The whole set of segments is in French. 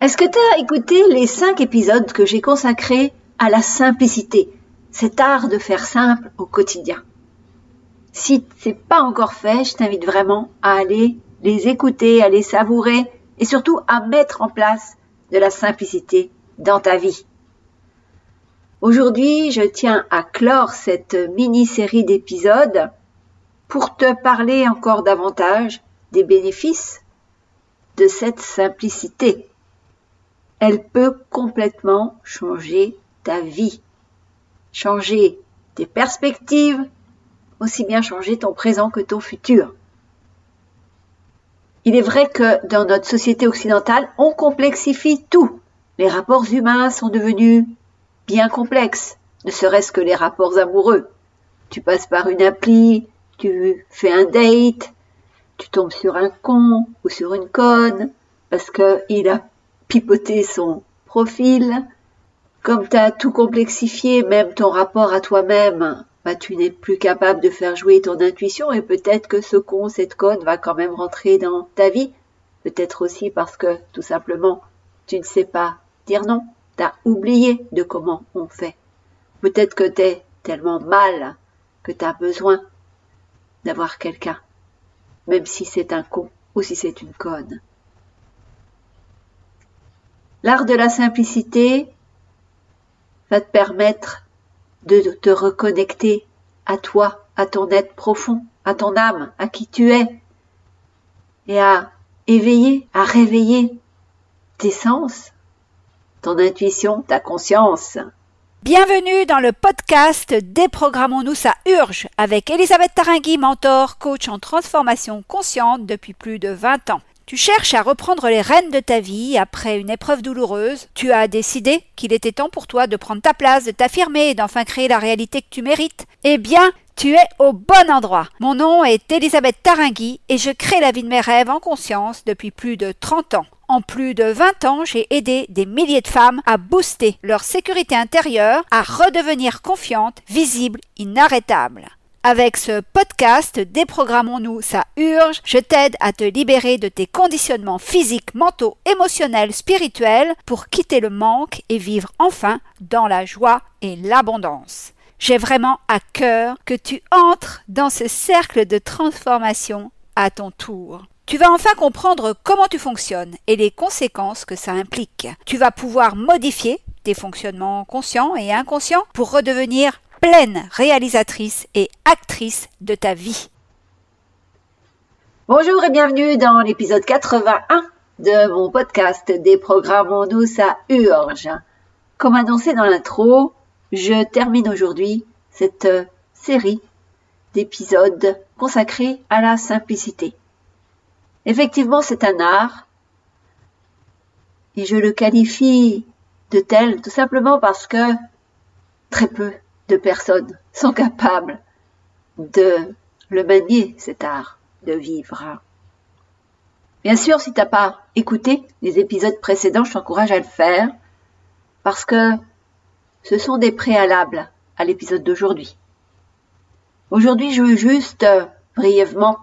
Est-ce que tu as écouté les 5 épisodes que j'ai consacrés à la simplicité, cet art de faire simple au quotidien? Si c'est pas encore fait, je t'invite vraiment à aller les écouter, à les savourer et surtout à mettre en place de la simplicité dans ta vie. Aujourd'hui, je tiens à clore cette mini-série d'épisodes pour te parler encore davantage des bénéfices de cette simplicité. Elle peut complètement changer ta vie, changer tes perspectives, aussi bien changer ton présent que ton futur. Il est vrai que dans notre société occidentale, on complexifie tout. Les rapports humains sont devenus bien complexes, ne serait-ce que les rapports amoureux. Tu passes par une appli, tu fais un date, tu tombes sur un con ou sur une conne parce qu'il a pipoter son profil. Comme tu as tout complexifié, même ton rapport à toi-même, tu n'es plus capable de faire jouer ton intuition et peut-être que ce con, cette conne va quand même rentrer dans ta vie. Peut-être aussi parce que, tout simplement, tu ne sais pas dire non. Tu as oublié de comment on fait. Peut-être que tu es tellement mal que tu as besoin d'avoir quelqu'un, même si c'est un con ou si c'est une conne. L'art de la simplicité va te permettre de te reconnecter à toi, à ton être profond, à ton âme, à qui tu es, et à éveiller, à réveiller tes sens, ton intuition, ta conscience. Bienvenue dans le podcast Déprogrammons-nous, ça urge avec Elisabeth Tarringui, mentor, coach en transformation consciente depuis plus de 20 ans. Tu cherches à reprendre les rênes de ta vie après une épreuve douloureuse. Tu as décidé qu'il était temps pour toi de prendre ta place, de t'affirmer et d'enfin créer la réalité que tu mérites. Eh bien, tu es au bon endroit. Mon nom est Elisabeth Tarringui et je crée la vie de mes rêves en conscience depuis plus de 30 ans. En plus de 20 ans, j'ai aidé des milliers de femmes à booster leur sécurité intérieure, à redevenir confiantes, visibles, inarrêtables. Avec ce podcast Déprogrammons-nous, ça urge, je t'aide à te libérer de tes conditionnements physiques, mentaux, émotionnels, spirituels pour quitter le manque et vivre enfin dans la joie et l'abondance. J'ai vraiment à cœur que tu entres dans ce cercle de transformation à ton tour. Tu vas enfin comprendre comment tu fonctionnes et les conséquences que ça implique. Tu vas pouvoir modifier tes fonctionnements conscients et inconscients pour redevenir pleine réalisatrice et actrice de ta vie. Bonjour et bienvenue dans l'épisode 81 de mon podcast Déprogrammons-nous, ça urge. Comme annoncé dans l'intro, je termine aujourd'hui cette série d'épisodes consacrés à la simplicité. Effectivement, c'est un art et je le qualifie de tel tout simplement parce que très peu de personnes sont capables de le manier, cet art de vivre. Bien sûr, si tu n'as pas écouté les épisodes précédents, je t'encourage à le faire parce que ce sont des préalables à l'épisode d'aujourd'hui. Aujourd'hui, je veux juste brièvement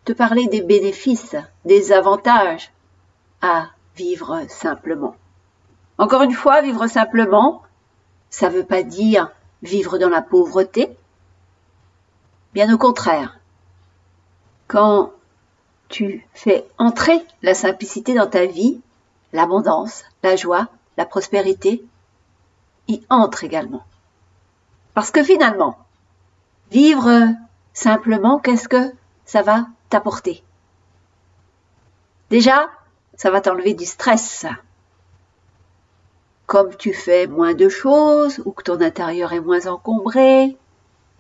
te parler des bénéfices, des avantages à vivre simplement. Encore une fois, vivre simplement, ça ne veut pas dire vivre dans la pauvreté. Bien au contraire, quand tu fais entrer la simplicité dans ta vie, l'abondance, la joie, la prospérité y entre également. Parce que finalement, vivre simplement, qu'est-ce que ça va t'apporter? Déjà, ça va t'enlever du stress. Comme tu fais moins de choses ou que ton intérieur est moins encombré,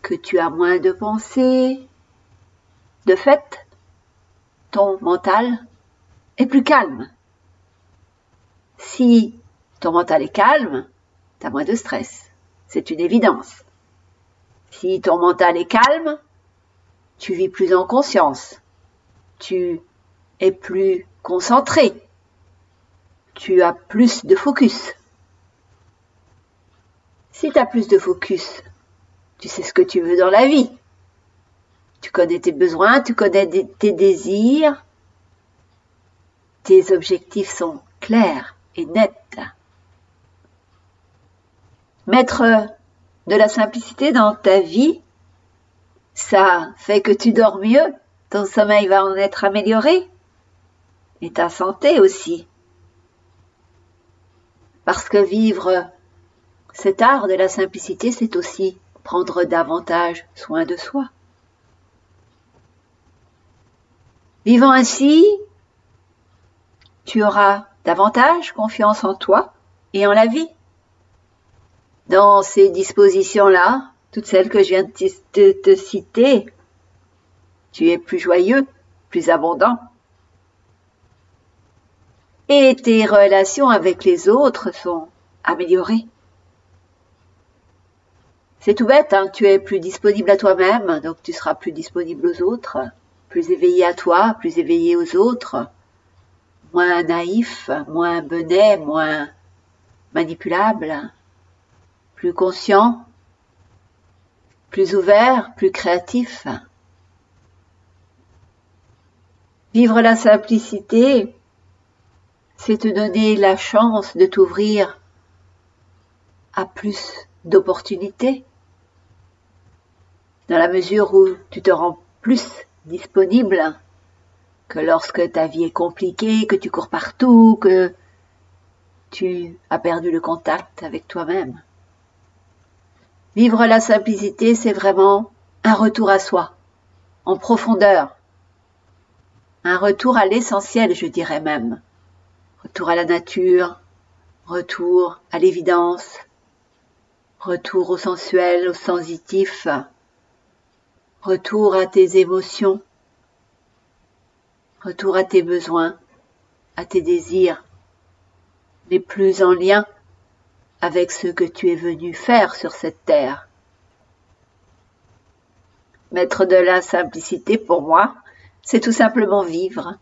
que tu as moins de pensées, de fait, ton mental est plus calme. Si ton mental est calme, tu as moins de stress. C'est une évidence. Si ton mental est calme, tu vis plus en conscience. Tu es plus concentré. Tu as plus de focus. Si tu as plus de focus, tu sais ce que tu veux dans la vie. Tu connais tes besoins, tu connais tes désirs. Tes objectifs sont claire et nette. Mettre de la simplicité dans ta vie, ça fait que tu dors mieux, ton sommeil va en être amélioré, et ta santé aussi. Parce que vivre cet art de la simplicité, c'est aussi prendre davantage soin de soi. Vivant ainsi, tu auras davantage confiance en toi et en la vie. Dans ces dispositions-là, toutes celles que je viens de te citer, tu es plus joyeux, plus abondant. Et tes relations avec les autres sont améliorées. C'est tout bête, hein, tu es plus disponible à toi-même, donc tu seras plus disponible aux autres, plus éveillé à toi, plus éveillé aux autres, moins naïf, moins benet, moins manipulable, plus conscient, plus ouvert, plus créatif. Vivre la simplicité, c'est te donner la chance de t'ouvrir à plus d'opportunités, dans la mesure où tu te rends plus disponible que lorsque ta vie est compliquée, que tu cours partout, que tu as perdu le contact avec toi-même. Vivre la simplicité, c'est vraiment un retour à soi, en profondeur, un retour à l'essentiel, je dirais même. Retour à la nature, retour à l'évidence, retour au sensuel, au sensitif, retour à tes émotions, retour à tes besoins, à tes désirs, les plus en lien avec ce que tu es venu faire sur cette terre. Mettre de la simplicité, pour moi, c'est tout simplement vivre.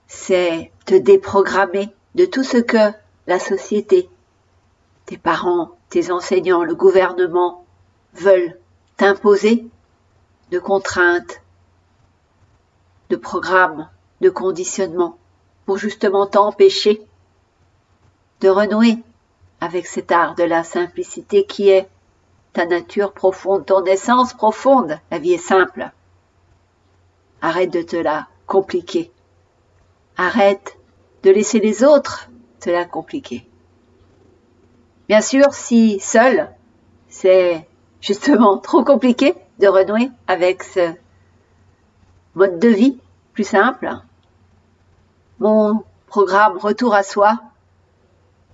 C'est te déprogrammer de tout ce que la société, tes parents, tes enseignants, le gouvernement veulent t'imposer de contraintes, de programmes, de conditionnements, pour justement t'empêcher de renouer avec cet art de la simplicité qui est ta nature profonde, ton essence profonde. La vie est simple. Arrête de te la compliquer. Arrête de laisser les autres te la compliquer. Bien sûr, si seul, c'est justement trop compliqué de renouer avec ce mode de vie plus simple. Mon programme Retour à soi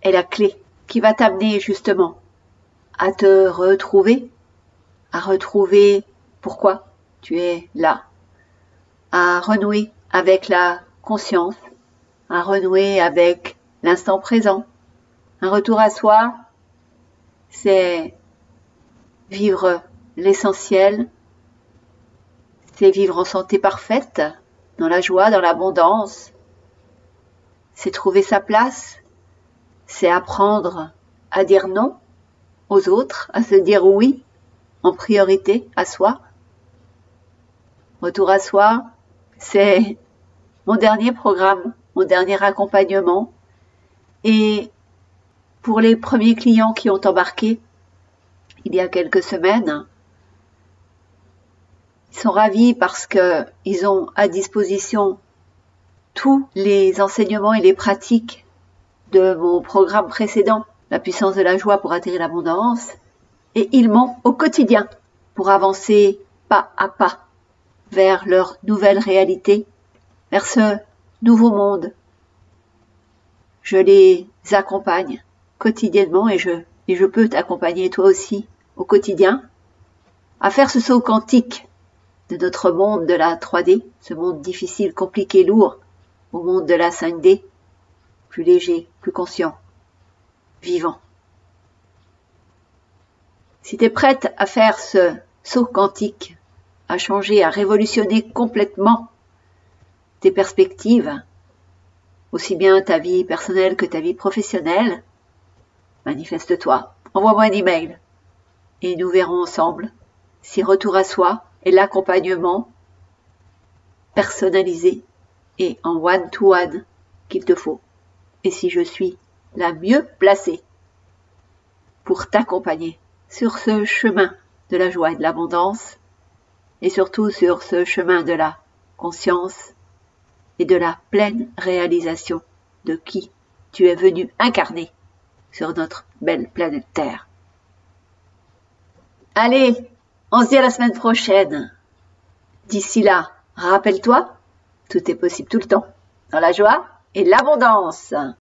est la clé qui va t'amener justement à te retrouver, à retrouver pourquoi tu es là, à renouer avec la conscience, à renouer avec l'instant présent. Un retour à soi, c'est vivre l'essentiel, c'est vivre en santé parfaite, dans la joie, dans l'abondance, c'est trouver sa place, c'est apprendre à dire non aux autres, à se dire oui en priorité à soi. Retour à soi, c'est mon dernier programme, mon dernier accompagnement. Et pour les premiers clients qui ont embarqué il y a quelques semaines, ils sont ravis parce qu'ils ont à disposition tous les enseignements et les pratiques de mon programme précédent, la puissance de la joie pour atterrir l'abondance, et ils m'ont au quotidien pour avancer pas à pas vers leur nouvelle réalité, vers ce nouveau monde. Je les accompagne quotidiennement et je peux t'accompagner toi aussi au quotidien à faire ce saut quantique de notre monde de la 3D, ce monde difficile, compliqué, lourd, au monde de la 5D, plus léger, plus conscient, vivant. Si tu es prête à faire ce saut quantique, à changer, à révolutionner complètement tes perspectives, aussi bien ta vie personnelle que ta vie professionnelle, manifeste-toi, envoie-moi un email et nous verrons ensemble si Retour à soi est l'accompagnement personnalisé et en one-to-one qu'il te faut. Et si je suis la mieux placée pour t'accompagner sur ce chemin de la joie et de l'abondance, et surtout sur ce chemin de la conscience et de la pleine réalisation de qui tu es venu incarner sur notre belle planète Terre. Allez, on se dit à la semaine prochaine. D'ici là, rappelle-toi, tout est possible tout le temps, dans la joie et l'abondance.